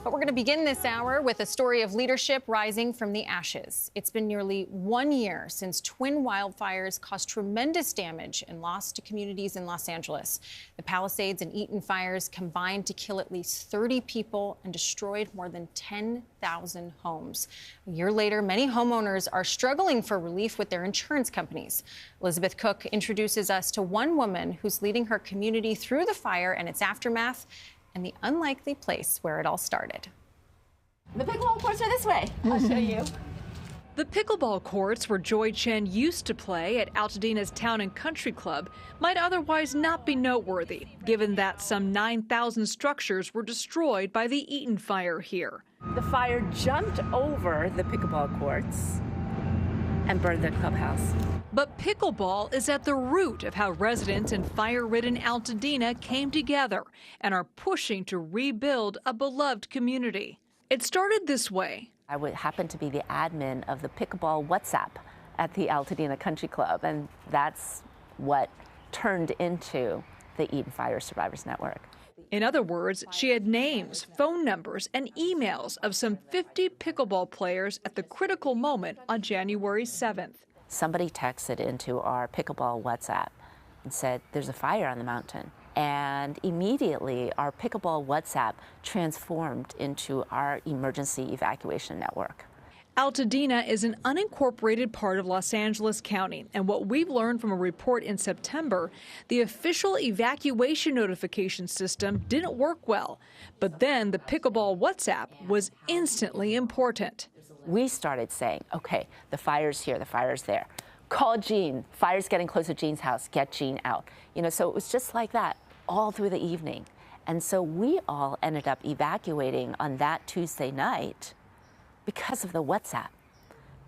But we're going to begin this hour with a story of leadership rising from the ashes. It's been nearly 1 year since twin wildfires caused tremendous damage and loss to communities in Los Angeles. The Palisades and Eaton fires combined to kill at least 30 people and destroyed more than 10,000 homes. A year later, many homeowners are struggling for relief with their insurance companies. Elizabeth Cook introduces us to one woman who's leading her community through the fire and its aftermath, and the unlikely place where it all started. The pickleball courts are this way. I'll show you. The pickleball courts where Joy Chen used to play at Altadena's Town and Country Club might otherwise not be noteworthy, given that some 9,000 structures were destroyed by the Eaton Fire here. The fire jumped over the pickleball courts and burned the clubhouse. But pickleball is at the root of how residents in fire-ridden Altadena came together and are pushing to rebuild a beloved community. It started this way. I would happen to be the admin of the pickleball WhatsApp at the Altadena Country Club, and that's what turned into the Eaton Fire Survivors Network. In other words, she had names, phone numbers, and emails of some 50 pickleball players at the critical moment on January 7th. Somebody texted into our pickleball WhatsApp and said, there's a fire on the mountain. And immediately our pickleball WhatsApp transformed into our emergency evacuation network. Altadena is an unincorporated part of Los Angeles County, and what we've learned from a report in September, the official evacuation notification system didn't work well. But then the pickleball WhatsApp was instantly important. We started saying, okay, the fire's here, the fire's there. Call Jean, fire's getting close to Jean's house, get Jean out. So it was just like that all through the evening. And so we all ended up evacuating on that Tuesday night because of the WhatsApp.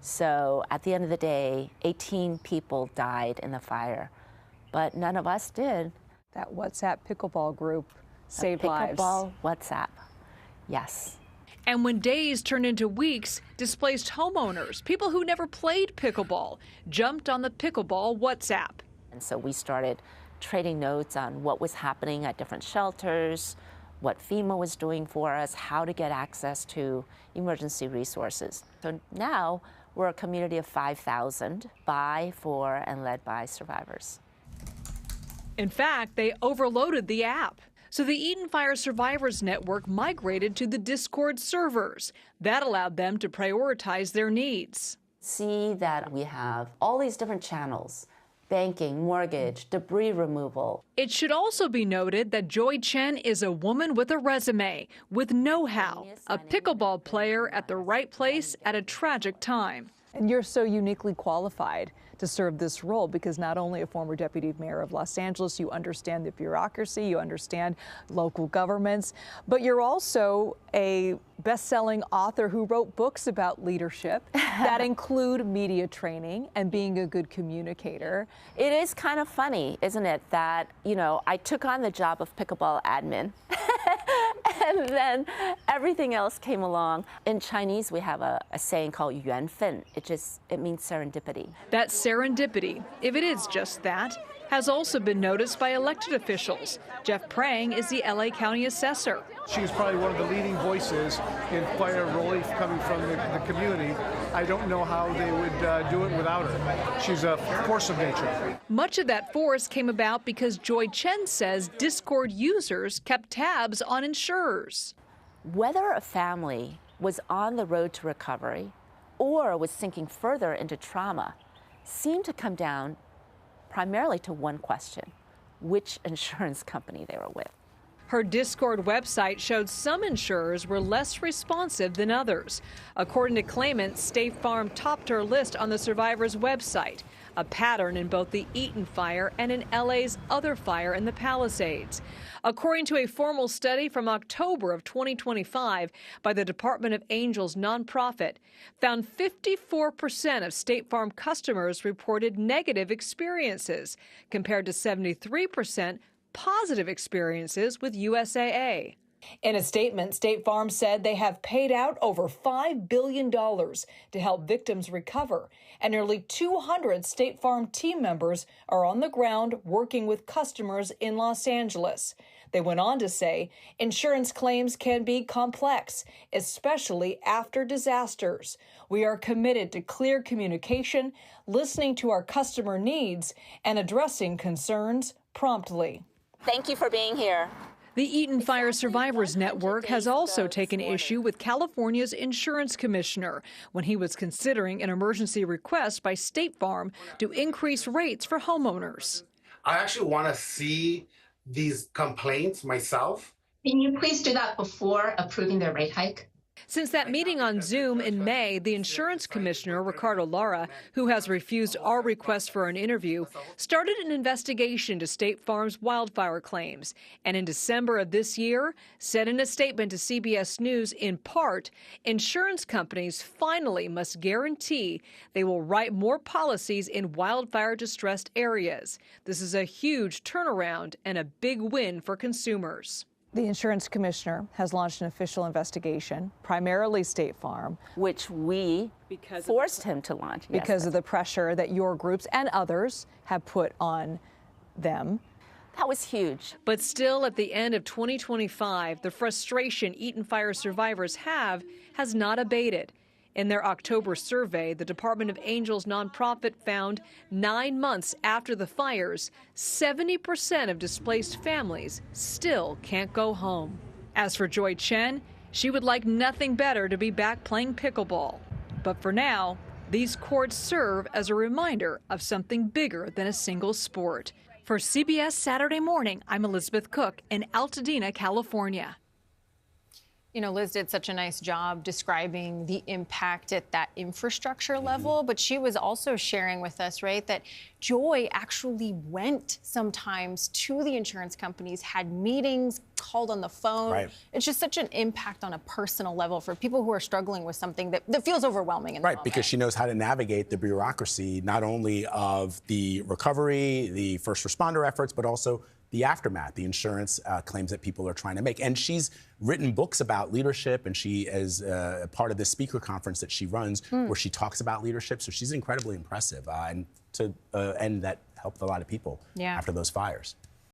So at the end of the day, 18 people died in the fire, but none of us did. That WhatsApp pickleball group saved lives. Pickleball WhatsApp, yes. And when days turned into weeks, displaced homeowners, people who never played pickleball, jumped on the pickleball WhatsApp. And so we started trading notes on what was happening at different shelters, what FEMA was doing for us, how to get access to emergency resources. So now we're a community of 5,000 by, for, and led by survivors. In fact, they overloaded the app. So the Eaton Fire Survivors Network migrated to the Discord servers. That allowed them to prioritize their needs. See that we have all these different channels: banking, mortgage, debris removal. It should also be noted that Joy Chen is a woman with a resume, with know-how, a pickleball player at the right place at a tragic time. And you're so uniquely qualified to serve this role because not only a former deputy mayor of Los Angeles, you understand the bureaucracy, you understand local governments, but you're also a best-selling author who wrote books about leadership that include media training and being a good communicator. It is kind of funny, isn't it, that, I took on the job of pickleball admin and then everything else came along. In Chinese, we have a saying called 缘分. It means serendipity. That serendipity, if it is just that, has also been noticed by elected officials. Jeff Prang is the LA County assessor. She's probably one of the leading voices in fire relief coming from the community. I don't know how they would do it without her. She's a force of nature. Much of that force came about because Joy Chen says Discord users kept tabs on insurers. Whether a family was on the road to recovery or was sinking further into trauma seemed to come down primarily to one question: which insurance company they were with. Her Discord website showed some insurers were less responsive than others. According to claimants, State Farm topped her list on the survivors' website, a pattern in both the Eaton Fire and in LA's other fire in the Palisades. According to a formal study from October of 2025 by the Department of Angels nonprofit, found 54% of State Farm customers reported negative experiences, compared to 73% positive experiences with USAA. In a statement, State Farm said they have paid out over $5 billion to help victims recover, and nearly 200 State Farm team members are on the ground working with customers in Los Angeles. They went on to say insurance claims can be complex, especially after disasters. We are committed to clear communication, listening to our customer needs, and addressing concerns promptly. Thank you for being here. The Eaton Fire Survivors Network has also taken issue with California's insurance commissioner when he was considering an emergency request by State Farm to increase rates for homeowners. I actually want to see these complaints myself. Can you please do that before approving the rate hike? Since that meeting on Zoom in May, the insurance commissioner, Ricardo Lara, who has refused our request for an interview, started an investigation to State Farm's wildfire claims. And in December of this year, said in a statement to CBS News, in part, insurance companies finally must guarantee they will write more policies in wildfire-distressed areas. This is a huge turnaround and a big win for consumers. The insurance commissioner has launched an official investigation, primarily State Farm, Which we forced him to launch. because of the pressure that your groups and others have put on them. That was huge. But still, at the end of 2025, the frustration Eaton Fire survivors have has not abated. In their October survey, the Department of Angels nonprofit found 9 months after the fires, 70% of displaced families still can't go home. As for Joy Chen, she would like nothing better to be back playing pickleball. But for now, these courts serve as a reminder of something bigger than a single sport. For CBS Saturday Morning, I'm Elizabeth Cook in Altadena, California. You know, Liz did such a nice job describing the impact at that infrastructure level, but she was also sharing with us, right, that Joy actually went sometimes to the insurance companies, had meetings, called on the phone. Right. It's just such an impact on a personal level for people who are struggling with something that feels overwhelming in the moment. Because she knows how to navigate the bureaucracy, not only of the recovery, the first responder efforts, but also the aftermath, the insurance claims that people are trying to make. And she's written books about leadership, and she is part of this speaker conference that she runs where she talks about leadership. So she's incredibly impressive, and that helped a lot of people after those fires.